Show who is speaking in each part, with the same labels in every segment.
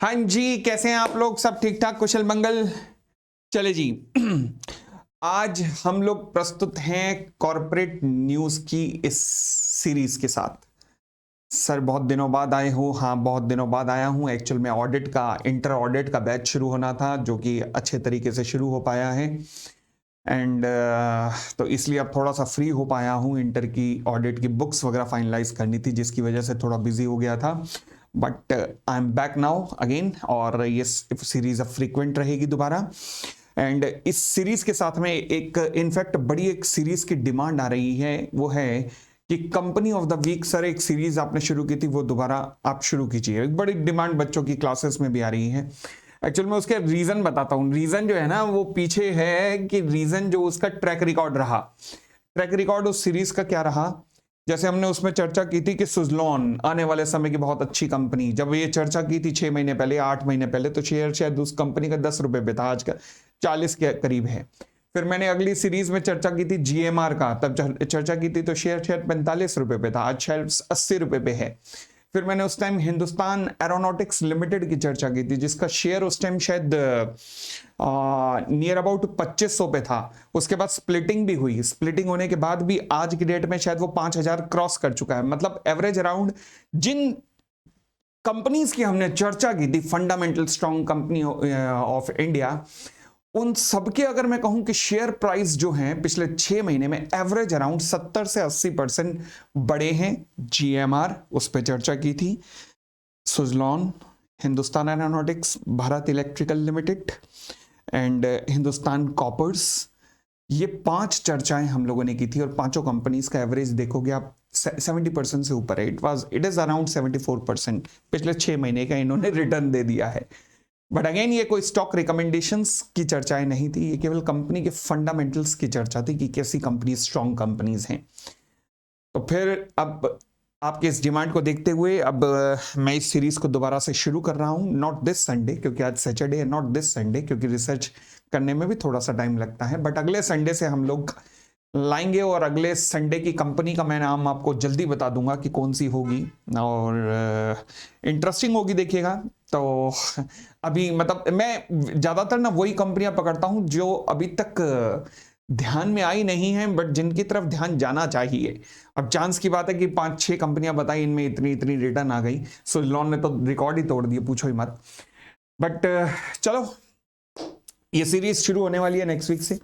Speaker 1: हाँ जी, कैसे हैं आप लोग? सब ठीक ठाक, कुशल मंगल। चले जी। आज हम लोग प्रस्तुत हैं कॉरपोरेट न्यूज की इस सीरीज के साथ। सर बहुत दिनों बाद आए हो? हाँ, बहुत दिनों बाद आया हूँ। एक्चुअल में ऑडिट का, इंटर ऑडिट का बैच शुरू होना था, जो कि अच्छे तरीके से शुरू हो पाया है। एंड तो इसलिए अब थोड़ा सा फ्री हो पाया हूँ। इंटर की ऑडिट की बुक्स वगैरह फाइनलाइज करनी थी, जिसकी वजह से थोड़ा बिजी हो गया था। But I am back now again, और ये सीरीज अब फ्रीक्वेंट रहेगी दोबारा। एंड इस सीरीज के साथ में एक इनफैक्ट बड़ी एक सीरीज की डिमांड आ रही है, वो है कि company of the week. Sir एक सीरीज आपने शुरू की थी, वो दोबारा आप शुरू कीजिए। एक बड़ी डिमांड बच्चों की क्लासेस में भी आ रही है। एक्चुअल में उसके रीजन बताता हूँ। रीजन जो है ना, वो पीछे है कि रीजन जो उसका ट्रैक रिकॉर्ड रहा, ट्रैक रिकॉर्ड उस सीरीज का क्या रहा। जैसे हमने उसमें चर्चा की थी कि सुजलॉन आने वाले समय की बहुत अच्छी कंपनी, जब ये चर्चा की थी 6 महीने पहले, 8 महीने पहले, तो शेयर शायद उस कंपनी का 10 रुपए पे था, आज का 40 के करीब है। फिर मैंने अगली सीरीज में चर्चा की थी जीएमआर का, तब चर्चा की थी तो शेयर शायद 45 रुपए पे था, आज शायद 80 रुपए पे है। फिर मैंने उस टाइम हिंदुस्तान एरोनॉटिक्स लिमिटेड की चर्चा की थी, जिसका शेयर उस टाइम शायद नियर अबाउट 2500 पे था। उसके बाद स्प्लिटिंग भी हुई, स्प्लिटिंग होने के बाद भी आज की डेट में शायद वो 5000 क्रॉस कर चुका है। मतलब एवरेज अराउंड जिन कंपनीज की हमने चर्चा की थी, fundamental strong company of India, उन सबके अगर मैं कहूं कि शेयर प्राइस जो हैं पिछले 6 महीने में एवरेज अराउंड 70 से 80% बढ़े हैं। जीएमआर उस पर चर्चा की थी, Suzlon, Hindustan Aeronautics, Bharat Electrical Limited and Hindustan Coppers, ये 5 चर्चाएं हम लोगों ने की थी। और पांचों कंपनीज का एवरेज देखोगे आप 70% से ऊपर है। इट इज अराउंड 74% पिछले 6 महीने का इन्होंने रिटर्न दे दिया है। बट अगेन ये कोई स्टॉक रिकमेंडेशंस की चर्चाएं नहीं थी, ये केवल कंपनी के फंडामेंटल्स की चर्चा थी कि कैसी कंपनी स्ट्रॉन्ग कंपनीज हैं। तो फिर अब आपके इस डिमांड को देखते हुए अब मैं इस सीरीज को दोबारा से शुरू कर रहा हूं। नॉट दिस संडे, क्योंकि आज सैटरडे है, नॉट दिस संडे क्योंकि रिसर्च करने में भी थोड़ा सा टाइम लगता है, बट अगले संडे से हम लोग लाएंगे। और अगले संडे की कंपनी का मैं नाम आपको जल्दी बता दूंगा कि कौन सी होगी, और इंटरेस्टिंग होगी, देखिएगा। तो अभी मतलब मैं ज्यादातर ना वही कंपनियां पकड़ता हूं जो अभी तक ध्यान में आई नहीं है, बट जिनकी तरफ ध्यान जाना चाहिए। अब चांस की बात है कि 5-6 कंपनियां बताई, इनमें इतनी इतनी रिटर्न आ गई। सुजलॉन ने तो रिकॉर्ड ही तोड़ दिए, पूछो ही मत। बट चलो, ये सीरीज शुरू होने वाली है नेक्स्ट वीक से।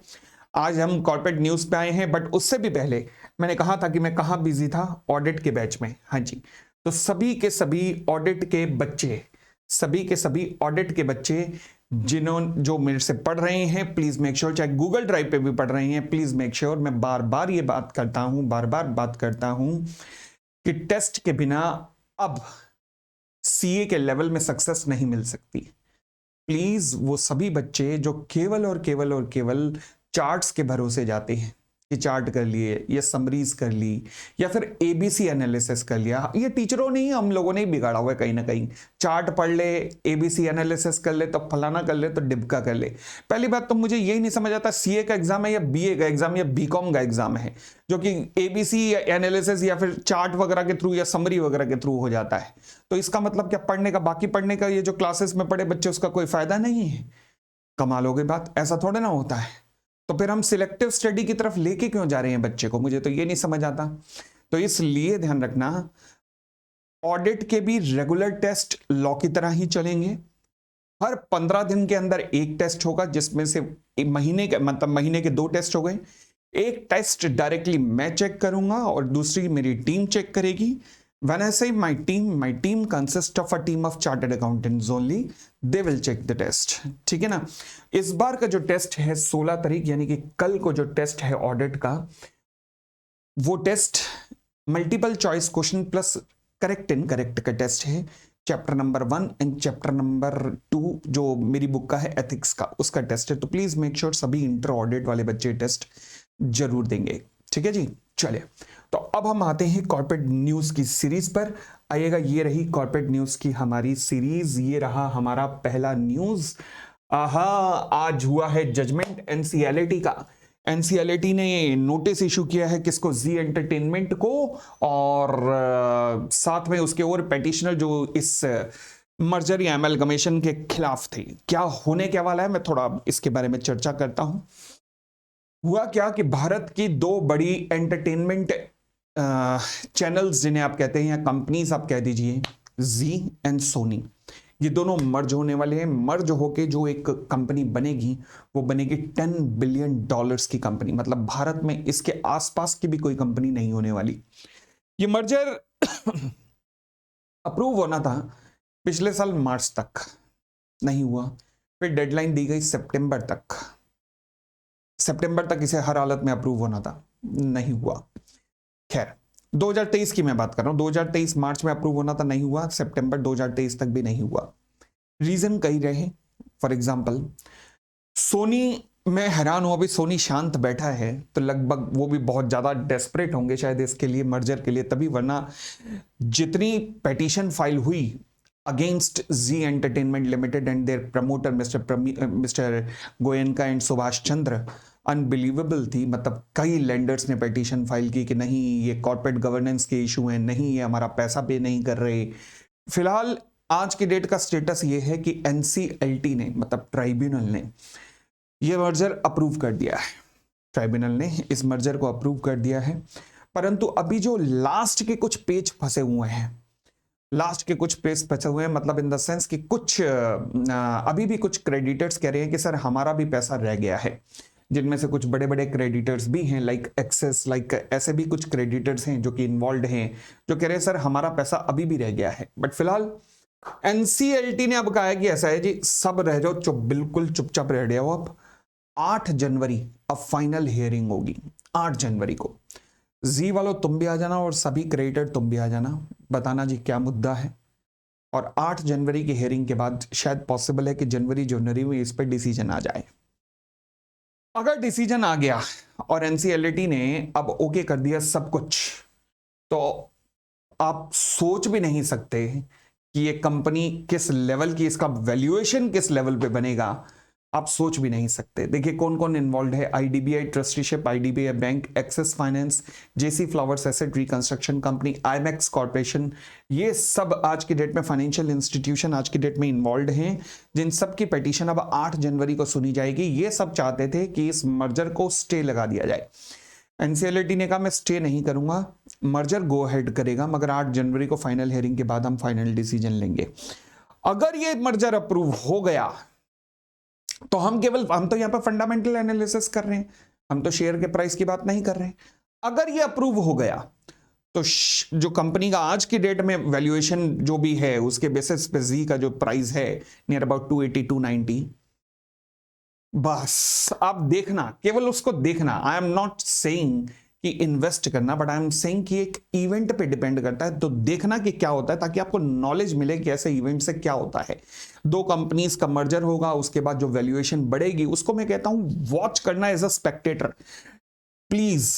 Speaker 1: आज हम कॉर्पोरेट न्यूज पे आए हैं, बट उससे भी पहले मैंने कहा था कि मैं कहाँ बिजी था, ऑडिट के बैच में। हाँ जी, तो सभी के सभी ऑडिट के बच्चे, सभी के सभी ऑडिट के बच्चे जो मेरे से पढ़ रहे हैं, प्लीज मेक श्योर, चाहे गूगल ड्राइव पे भी पढ़ रहे हैं, प्लीज मेक श्योर, मैं बार बार ये बात करता हूं, बार बार बात करता हूं कि टेस्ट के बिना अब सीए के लेवल में सक्सेस नहीं मिल सकती। प्लीज वो सभी बच्चे जो केवल और केवल और केवल चार्ट्स के भरोसे जाते हैं कि चार्ट कर लिए या समरीज कर ली या फिर एबीसी एनालिसिस कर लिया, ये टीचरों ने ही, हम लोगों ने ही बिगाड़ा हुआ है कहीं ना कहीं। चार्ट पढ़ ले, एबीसी एनालिसिस कर ले, तो फलाना कर ले, तो डिबका कर ले। पहली बात तो मुझे यही नहीं समझ आता, सीए का एग्जाम है या बीए का एग्जाम या बीकॉम का एग्जाम है जो कि एबीसी एनालिसिस या फिर चार्ट वगैरह के थ्रू या समरी वगैरह के थ्रू हो जाता है। तो इसका मतलब क्या, पढ़ने का, बाकी पढ़ने का, ये जो क्लासेस में पढ़े बच्चे, उसका कोई फायदा नहीं है? कमाल हो गई बात, ऐसा थोड़ा ना होता है। तो फिर हम सिलेक्टिव स्टडी की तरफ लेके क्यों जा रहे हैं बच्चे को, मुझे तो ये नहीं समझ आता। तो इसलिए ध्यान रखना, ऑडिट के भी रेगुलर टेस्ट लॉ की तरह ही चलेंगे। हर 15 दिन के अंदर एक टेस्ट होगा, जिसमें से एक महीने के, मतलब महीने के 2 टेस्ट हो गए। एक टेस्ट डायरेक्टली मैं चेक करूंगा और दूसरी मेरी टीम चेक करेगी। When I say my team consists of a team of chartered accountants only. They will check the test. ठीक है ना? इस बार का जो टेस्ट है 16 तारीख, यानी कि कल को जो टेस्ट है ऑडिट का, वो test multiple choice question plus correct incorrect का टेस्ट है। Chapter number 1 and chapter number 2 जो मेरी बुक का है एथिक्स का, उसका टेस्ट है। तो प्लीज मेक श्योर सभी इंटर ऑडिट वाले बच्चे टेस्ट जरूर देंगे। ठीक है जी, चलिए। तो अब हम आते हैं कॉर्पोरेट न्यूज की सीरीज पर। आइएगा, ये रही कॉर्पोरेट न्यूज की हमारी सीरीज, ये रहा हमारा पहला न्यूज। आहा, आज हुआ है जजमेंट एनसीएलटी का। एनसीएलटी ने नोटिस इशू किया है किसको, जी एंटरटेनमेंट को, और साथ में उसके और पेटिशनर जो इस मर्जर या एमलगमेशन के खिलाफ थे। क्या होने क्या वाला है, मैं थोड़ा इसके बारे में चर्चा करता हूं। हुआ क्या कि भारत की दो बड़ी एंटरटेनमेंट चैनल्स जिन्हें आप कहते हैं या कंपनीज आप कह दीजिए, जी एंड सोनी, ये दोनों मर्ज होने वाले हैं। मर्ज होके जो एक कंपनी बनेगी वो बनेगी $10 बिलियन की कंपनी। मतलब भारत में इसके आसपास की भी कोई कंपनी नहीं होने वाली। ये मर्जर अप्रूव होना था पिछले साल मार्च तक, नहीं हुआ। फिर डेडलाइन दी गई सितंबर तक। सितंबर तक इसे हर हालत में अप्रूव होना था, नहीं हुआ। खैर 2023 की मैं बात कर रहा हूं, 2023 मार्च में अप्रूव होना था, नहीं हुआ। सितंबर 2023 तक भी नहीं हुआ। रीजन कई रहे। फॉर एग्जाम्पल सोनी, मैं हैरान हूं, अभी सोनी शांत बैठा है तो लगभग वो भी बहुत ज्यादा डेस्परेट होंगे शायद इसके लिए, मर्जर के लिए, तभी। वरना जितनी पेटिशन फाइल हुई against Zee Entertainment Limited and their promoter mister Goenka and Subhash Chandra, unbelievable थी। मतलब कई लेंडर्स ने पेटिशन फाइल की कि नहीं ये कॉर्पोरेट गवर्नेंस के इशू हैं, नहीं ये हमारा पैसा पे नहीं कर रहे। फिलहाल आज की डेट का स्टेटस ये है कि एनसीएलटी ने, मतलब ट्राइब्यूनल ने, ये मर्जर अप्रूव कर दिया है। ट्राइब्यूनल ने इस मर्जर को अप्रूव कर दिया है। परंतु अभी जो लास्ट के कुछ पेज फंसे हुए हैं, लास्ट के कुछ पेज फंसे हुए हैं, मतलब इन द सेंस कि कुछ अभी भी कुछ क्रेडिटर्स कह रहे हैं कि सर हमारा भी पैसा रह गया है। जिनमें से कुछ बड़े बड़े क्रेडिटर्स भी हैं, लाइक एक्सेस, लाइक ऐसे भी कुछ क्रेडिटर्स हैं जो कि इन्वॉल्व हैं, जो कह रहे हैं सर हमारा पैसा अभी भी रह गया है। बट फिलहाल एनसीएलटी ने अब कहा है कि ऐसा है जी, सब रह जाओ चुप, बिल्कुल चुपचाप रह जाओ। अब 8 जनवरी अब फाइनल हियरिंग होगी। 8 जनवरी को जी वालों तुम भी आ जाना और सभी क्रेडिटर तुम भी आ जाना, बताना जी क्या मुद्दा है। और 8 जनवरी की हियरिंग के बाद शायद पॉसिबल है कि जनवरी में इस पर डिसीजन आ जाए। अगर डिसीजन आ गया और एनसीएलटी ने अब ओके कर दिया सब कुछ, तो आप सोच भी नहीं सकते कि ये कंपनी किस लेवल की, इसका वैल्यूएशन किस लेवल पे बनेगा, आप सोच भी नहीं सकते। देखिए कौन कौन इन्वॉल्व है। IDBI trusteeship, IDBI bank, Axis finance, JC flowers asset reconstruction company, IMAX corporation, ये सब आज की डेट में फाइनेंशियल इंस्टीट्यूशन आज की डेट में इन्वॉल्व हैं, जिन सब की पिटीशन अब 8 जनवरी को सुनी जाएगी। ये सब चाहते थे कि इस मर्जर को स्टे लगा दिया जाए। एनसीएलटी ने कहा मैं स्टे नहीं करूंगा, मर्जर गो हेड करेगा, मगर 8 जनवरी को फाइनल हियरिंग के बाद हम फाइनल डिसीजन लेंगे। अगर ये मर्जर अप्रूव हो गया तो हम तो यहां पर फंडामेंटल एनालिसिस कर रहे हैं, हम तो शेयर के प्राइस की बात नहीं कर रहे हैं। अगर ये अप्रूव हो गया तो जो कंपनी का आज की डेट में वैल्यूएशन जो भी है उसके बेसिस पे जी का जो प्राइस है नियर अबाउट 280 290, बस आप देखना, केवल उसको देखना। आई एम नॉट सेइंग कि इन्वेस्ट करना, बट आई एम सेइंग कि एक इवेंट पे डिपेंड करता है, तो देखना कि क्या होता है ताकि आपको नॉलेज मिले कि ऐसे इवेंट से क्या होता है। दो कंपनीज का मर्जर होगा, उसके बाद जो वैल्यूएशन बढ़ेगी उसको मैं कहता हूं वॉच करना एज अ स्पेक्टेटर। प्लीज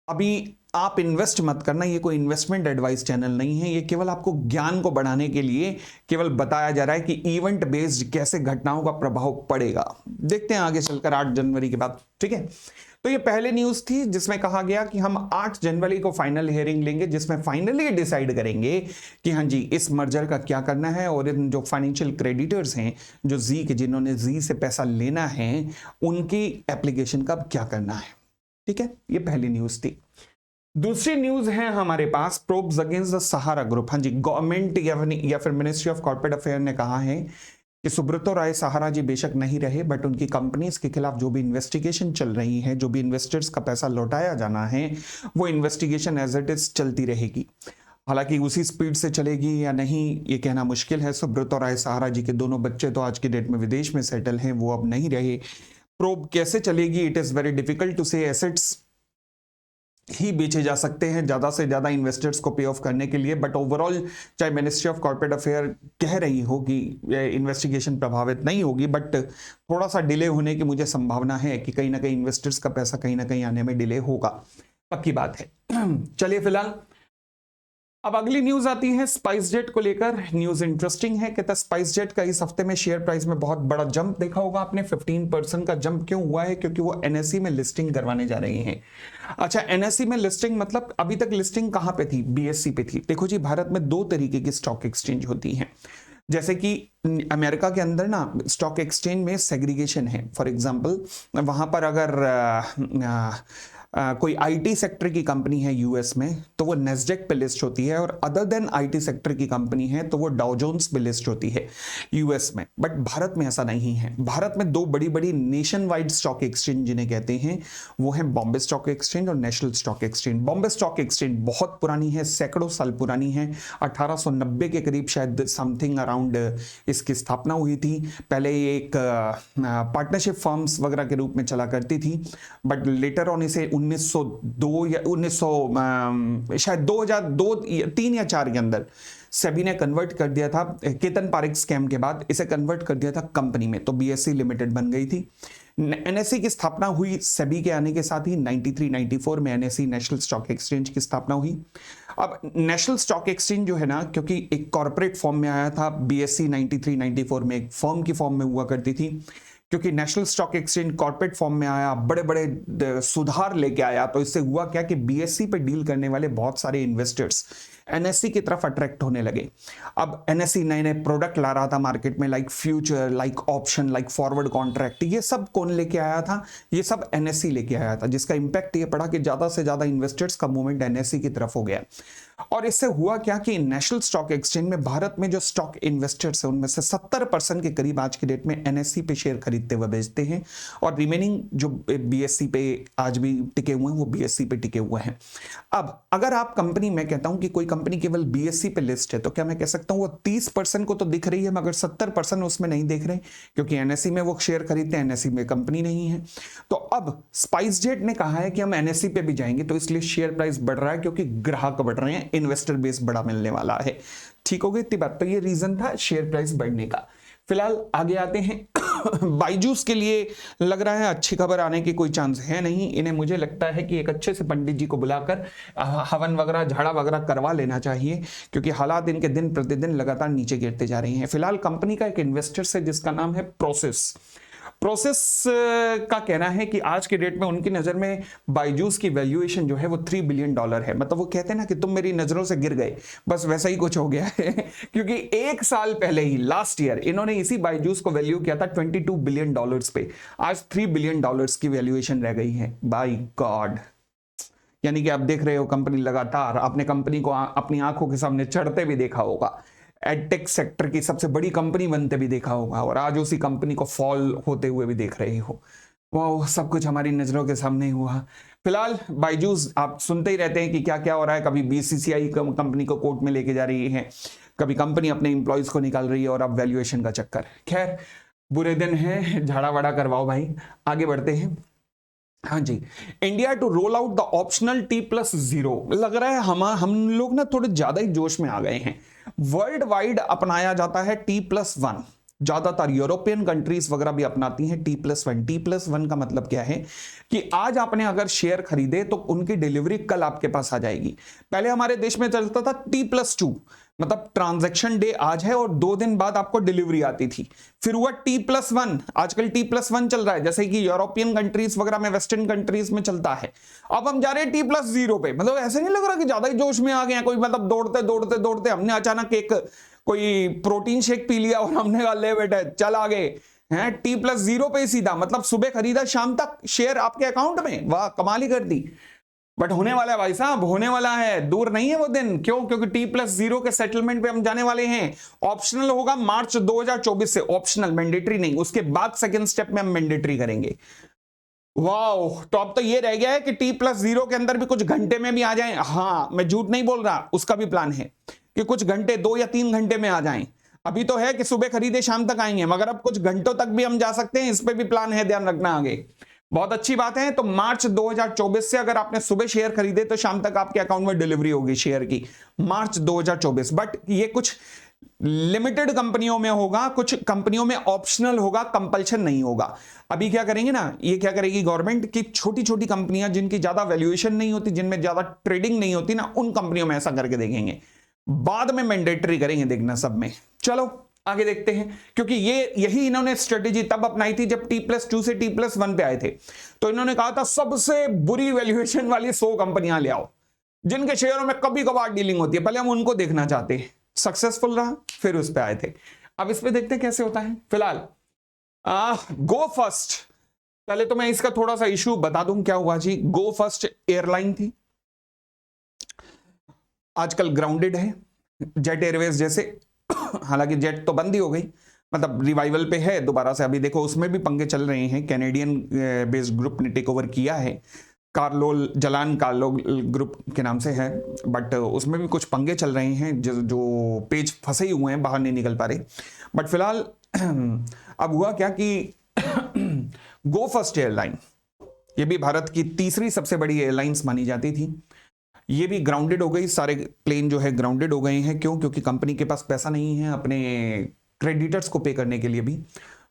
Speaker 1: अभी आप इन्वेस्ट मत करना, ये कोई इन्वेस्टमेंट एडवाइस चैनल नहीं है, ये केवल आपको ज्ञान को बढ़ाने के लिए केवल बताया जा रहा है कि इवेंट बेस्ड कैसे घटनाओं का प्रभाव पड़ेगा। देखते हैं आगे चलकर 8 जनवरी के बाद, ठीक है। तो ये पहले न्यूज थी जिसमें कहा गया कि हम 8 जनवरी को फाइनल हियरिंग लेंगे, जिसमें फाइनली डिसाइड करेंगे कि हाँ जी इस मर्जर का क्या करना है, और इन जो फाइनेंशियल क्रेडिटर्स हैं जो जी के, जिन्होंने जी से पैसा लेना है, उनकी एप्लीकेशन का क्या करना है, ठीक है। ये पहली न्यूज थी। दूसरी न्यूज है हमारे पास, probes against the Sahara group. हाँ जी, गवर्नमेंट या फिर मिनिस्ट्री ऑफ कॉर्पोरेट अफेयर ने कहा है कि सुब्रतो राय सहारा जी बेशक नहीं रहे, बट उनकी कंपनीज के खिलाफ जो भी इन्वेस्टिगेशन चल रही है, जो भी इन्वेस्टर्स का पैसा लौटाया जाना है, वो इन्वेस्टिगेशन एज इट इज चलती रहेगी। हालांकि उसी स्पीड से चलेगी या नहीं ये कहना मुश्किल है। सुब्रतो राय सहारा जी के दोनों बच्चे तो आज की डेट में विदेश में सेटल हैं, वो अब नहीं रहे। प्रोब कैसे चलेगी, it is very difficult to say. Assets ही बेचे जा सकते हैं ज्यादा से ज्यादा इन्वेस्टर्स को पे ऑफ करने के लिए, बट ओवरऑल चाहे मिनिस्ट्री ऑफ कॉर्पोरेट अफेयर कह रही हो कि इन्वेस्टिगेशन प्रभावित नहीं होगी, बट थोड़ा सा डिले होने की मुझे संभावना है कि कहीं ना कहीं इन्वेस्टर्स का पैसा कहीं ना कहीं आने में डिले होगा, पक्की बात है। चलिए फिलहाल अब अगली न्यूज आती है स्पाइस जेट को लेकर। न्यूज इंटरेस्टिंग है, कहता स्पाइस जेट का इस हफ्ते में शेयर प्राइस में बहुत बड़ा जंप देखा होगा आपने। 15% का जंप क्यों हुआ है? क्योंकि वो एनएसई में लिस्टिंग करवाने जा रहे हैं। अच्छा, एनएसई में लिस्टिंग मतलब अभी तक लिस्टिंग कहां पे थी? बीएसई पे थी। देखो जी, भारत में 2 तरीके की स्टॉक एक्सचेंज होती हैं। जैसे कि अमेरिका के अंदर ना स्टॉक एक्सचेंज में सेग्रीगेशन है। फॉर एग्जांपल वहां पर अगर कोई आईटी सेक्टर की कंपनी है यूएस में तो वो नेस्डेक पे लिस्ट होती है, और अदर देन आईटी सेक्टर की कंपनी है तो वो डाउ जोन्स पे लिस्ट होती है यूएस में। बट भारत में ऐसा नहीं है। भारत में दो बड़ी बड़ी नेशन वाइड स्टॉक एक्सचेंज जिन्हें कहते हैं वो है बॉम्बे स्टॉक एक्सचेंज और national stock exchange. Bombay stock exchange बहुत पुरानी है, सैकड़ों साल पुरानी है, 1890 के करीब शायद समथिंग अराउंड इसकी स्थापना हुई थी। पहले ये एक पार्टनरशिप फर्म्स वगैरह के रूप में चला करती थी, बट लेटर ऑन इसे 1902 या 1900 शायद 2002 3 या 4 के अंदर सेबी ने कन्वर्ट कर दिया था। केतन पारेख स्कैम के बाद इसे कन्वर्ट कर दिया था कंपनी में, तो बीएसई लिमिटेड बन गई थी। एनएसई की स्थापना हुई सेबी के आने के साथ ही 93-94 में एनएसई नेशनल स्टॉक एक्सचेंज की स्थापना हुई। अब नेशनल स्टॉक एक्सचेंज जो है ना, क्योंकि एक कॉर्पोरेट फॉर्म में आया था, बीएसई 93-94 में एक फर्म की फॉर्म में हुआ करती थी। क्योंकि national stock exchange corporate form में आया, बड़े बड़े सुधार लेके आया, तो इससे हुआ क्या कि बीएसई पे डील करने वाले बहुत सारे इन्वेस्टर्स एनएसई की तरफ अट्रैक्ट होने लगे। अब एनएसई नए नए प्रोडक्ट ला रहा था मार्केट में, like future, like option, like forward contract. ये सब कौन लेके आया था? ये सब एनएसई लेके आया था, जिसका इंपैक्ट ये पड़ा कि ज्यादा से ज्यादा इन्वेस्टर्स का मूवमेंट एनएसई की तरफ हो गया। और इससे हुआ क्या कि नेशनल स्टॉक एक्सचेंज में भारत में जो स्टॉक इन्वेस्टर्स हैं उनमें से 70% के करीब आज की डेट में एनएसई पे शेयर खरीदते हुए बेचते हैं, और रिमेनिंग जो बीएसई पे आज भी टिके हुए हैं वो बीएसई पे टिके हुए हैं। अब अगर आप कंपनी, मैं कहता हूं कि कोई कंपनी केवल बीएसई पे लिस्ट है, तो क्या मैं कह सकता हूं वो 30% को तो दिख रही है मगर 70% उसमें नहीं देख रहे, क्योंकि एनएसई में वो शेयर खरीदते हैं, एनएसई में कंपनी नहीं है। तो अब स्पाइसजेट ने कहा है कि हम एनएसई पे भी जाएंगे, तो इसलिए शेयर प्राइस बढ़ रहा है क्योंकि ग्राहक बढ़ रहे हैं, इन्वेस्टर बेस बड़ा मिलने वाला है। ठीक हो गई इतनी बात? तो ये रीजन था शेयर प्राइस बढ़ने का। फिलहाल आगे आते हैं। बायजूस के लिए लग रहा है अच्छी खबर आने की कोई चांस है नहीं। इन्हें मुझे लगता है कि एक अच्छे से पंडित जी को बुलाकर हवन वगैरह, झाड़ा वगैरह करवा लेना चाहिए, क्योंकि हालात इनके दिन प्रतिदिन लगातार नीचे गिरते जा रहे हैं। फिलहाल कंपनी का एक इन्वेस्टर है जिसका नाम है प्रोसेस का कहना है कि आज के डेट में उनकी नजर में बायजूस की वैल्यूएशन जो है वो $3 बिलियन है। मतलब वो कहते हैं ना कि तुम मेरी नजरों से गिर गए, बस वैसा ही कुछ हो गया है। क्योंकि एक साल पहले ही, लास्ट ईयर, इन्होंने इसी बायजूस को वैल्यू किया था $22 बिलियन पे। आज $3 बिलियन की वैल्यूएशन रह गई है। बाय गॉड, यानी कि आप देख रहे हो कंपनी लगातार, आपने कंपनी को अपनी आंखों के सामने चढ़ते भी देखा होगा, एडटेक सेक्टर की सबसे बड़ी कंपनी बनते भी देखा होगा, और आज उसी कंपनी को फॉल होते हुए भी देख रहे हो। वाह, सब कुछ हमारी नजरों के सामने ही हुआ। फिलहाल बायजूस आप सुनते ही रहते हैं कि क्या क्या हो रहा है। कभी बीसीसीआई कंपनी को कोर्ट में लेके जा रही है, कभी कंपनी अपने इंप्लॉयज को निकाल रही है, और अब वैल्यूएशन का चक्कर। खैर, बुरे दिन है, झाड़ा वाड़ा करवाओ भाई। आगे बढ़ते हैं। हाँ जी, India to roll out the optional T+0। लग रहा है हम लोग ना थोड़े ज्यादा ही जोश में आ गए हैं। वर्ल्ड वाइड अपनाया जाता है T+1, ज्यादातर यूरोपियन कंट्रीज वगैरह भी अपनाती हैं T+1। T+1 का मतलब क्या है कि आज आपने अगर शेयर खरीदे तो उनकी डिलीवरी कल आपके पास आ जाएगी। पहले हमारे देश में चलता था T+2, मतलब ट्रांजैक्शन डे आज है और 2 दिन बाद आपको डिलीवरी आती थी। फिर हुआ T+1, आजकल T+1 चल रहा है, जैसे कि यूरोपियन कंट्रीज वगैरह में, वेस्टर्न कंट्रीज में चलता है। अब हम जा रहे हैं T+0 पे। मतलब ऐसे नहीं लग रहा कि ज्यादा ही जोश में आ गए हैं कोई, मतलब दौड़ते दौड़ते दौड़ते हमने अचानक एक कोई प्रोटीन शेक पी लिया और हमने कहा ले बेटे चल आगे हैं। T+0 पे सीधा, मतलब सुबह खरीदा शाम तक शेयर आपके अकाउंट में। वाह, कमाल ही कर दी। बट होने वाला है भाई साहब, होने वाला है, दूर नहीं है वो दिन। क्यों? क्योंकि T+0 के सेटलमेंट पे हम जाने वाले हैं। ऑप्शनल होगा मार्च 2024 से, ऑप्शनल, मैंडेटरी नहीं। उसके बाद सेकंड स्टेप में हम मैंडेटरी करेंगे। वाह, तो अब तो ये रह गया है कि T+0 के अंदर भी कुछ घंटे में भी आ जाए। हाँ, मैं झूठ नहीं बोल रहा, उसका भी प्लान है कि कुछ घंटे, 2 या 3 घंटे में आ जाएं। अभी तो है कि सुबह खरीदे शाम तक आएंगे, मगर अब कुछ घंटों तक भी हम जा सकते हैं। इस पे भी प्लान है, ध्यान रखना आगे। बहुत अच्छी बात है। तो मार्च 2024 से अगर आपने सुबह शेयर खरीदे तो शाम तक आपके अकाउंट में डिलीवरी होगी शेयर की, मार्च 2024। बट ये कुछ लिमिटेड कंपनियों में होगा, कुछ कंपनियों में ऑप्शनल होगा, कंपल्शन नहीं होगा। अभी क्या करेंगे ना, ये क्या करेगी गवर्नमेंट की, छोटी छोटी कंपनियां जिनकी ज्यादा वैल्यूएशन नहीं होती, जिनमें ज्यादा ट्रेडिंग नहीं होती ना, उन कंपनियों में ऐसा करके देखेंगे। बाद में मैंडेटरी करेंगे, देखना सब में। चलो आगे देखते हैं, क्योंकि यही इन्होंने स्ट्रेटेजी तब अपनाई थी जब T+2 से T+1 पे आए थे। तो इन्होंने कहा था सबसे बुरी वैल्यूएशन वाली 100 कंपनियां ले आओ जिनके शेयरों में कभी कभार डीलिंग होती है, पहले हम उनको देखना चाहते हैं। सक्सेसफुल रहा, फिर उस पर आए थे। अब इस पे देखते हैं कैसे होता है। फिलहाल गो फर्स्ट, पहले तो मैं इसका थोड़ा सा इशू बता दूं क्या हुआ जी। गो फर्स्ट एयरलाइन थी, आजकल ग्राउंडेड है, जेट एयरवेज जैसे। हालांकि जेट तो बंद ही हो गई, मतलब रिवाइवल पे है दोबारा से। अभी देखो उसमें भी पंगे चल रहे हैं, कैनेडियन बेस्ड ग्रुप ने टेक ओवर किया है, कार्लोल जलान कार्लोल ग्रुप के नाम से है, बट उसमें भी कुछ पंगे चल रहे हैं, जो पेज फंसे ही हुए हैं, बाहर नहीं निकल पा रहे। बट फिलहाल अब हुआ क्या कि गो फर्स्ट एयरलाइन, ये भी भारत की तीसरी सबसे बड़ी एयरलाइंस मानी जाती थी, ये भी ग्राउंडेड हो गई। सारे प्लेन जो है ग्राउंडेड हो गए हैं। क्यों? क्योंकि कंपनी के पास पैसा नहीं है अपने क्रेडिटर्स को पे करने के लिए भी,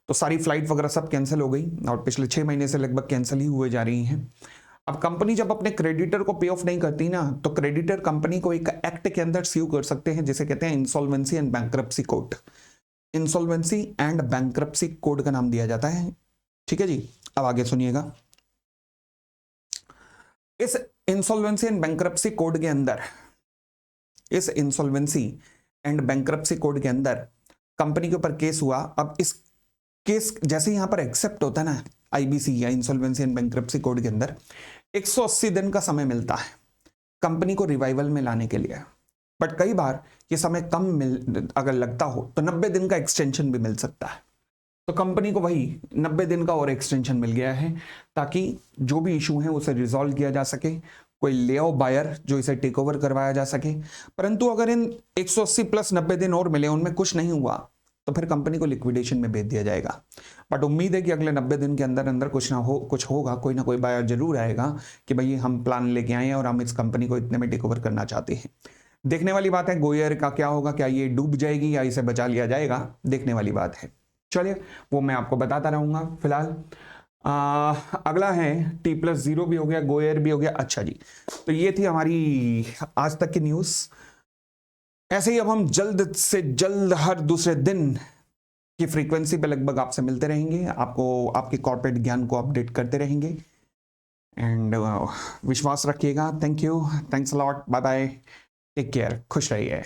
Speaker 1: तो सारी फ्लाइट वगैरह सब कैंसिल हो गई और पिछले 6 महीने से लगभग कैंसिल ही हुए जा रही हैं। अब कंपनी जब अपने क्रेडिटर को पे ऑफ नहीं करती ना, तो क्रेडिटर कंपनी को एक एक्ट के अंदर स्यू कर सकते हैं, जिसे कहते हैं insolvency and bankruptcy code. Insolvency and bankruptcy code का नाम दिया जाता है। ठीक है जी, अब आगे सुनिएगा। इस इंसॉल्वेंसी एंड बैंक्रप्सी कोड के अंदर, इस इंसॉल्वेंसी एंड बैंक्रप्सी कोड के अंदर कंपनी के ऊपर केस हुआ। अब इस केस जैसे यहां पर एक्सेप्ट होता है ना आईबीसी या इंसॉल्वेंसी एंड बैंक्रप्सी कोड के अंदर, 180 दिन का समय मिलता है कंपनी को रिवाइवल में लाने के लिए। बट कई बार ये समय कम अगर लगता हो तो 90 दिन का एक्सटेंशन भी मिल सकता है। तो कंपनी को वही 90 दिन का और एक्सटेंशन मिल गया है, ताकि जो भी इशू है उसे रिजॉल्व किया जा सके, कोई ले आओ बायर जो इसे टेक ओवर करवाया जा सके। परंतु अगर इन 180 प्लस 90 दिन और मिले, उनमें कुछ नहीं हुआ, तो फिर कंपनी को लिक्विडेशन में भेज दिया जाएगा। बट उम्मीद है कि अगले 90 दिन के अंदर अंदर कुछ होगा, कोई ना कोई बायर जरूर आएगा कि भाई हम प्लान लेके आए हैं और हम इस कंपनी को इतने में टेक ओवर करना चाहते हैं। देखने वाली बात है गोयर का क्या होगा, क्या ये डूब जाएगी या इसे बचा लिया जाएगा, देखने वाली बात है। चलिए वो मैं आपको बताता रहूंगा। फिलहाल अगला है T+0 भी हो गया, गोयर भी हो गया। अच्छा जी, तो ये थी हमारी आज तक की न्यूज। ऐसे ही अब हम जल्द से जल्द हर दूसरे दिन की फ्रीक्वेंसी पे लगभग आपसे मिलते रहेंगे, आपको आपके कॉर्पोरेट ज्ञान को अपडेट करते रहेंगे। एंड विश्वास रखिएगा। Thank you, thanks a lot, bye bye, take care, खुश रहिए।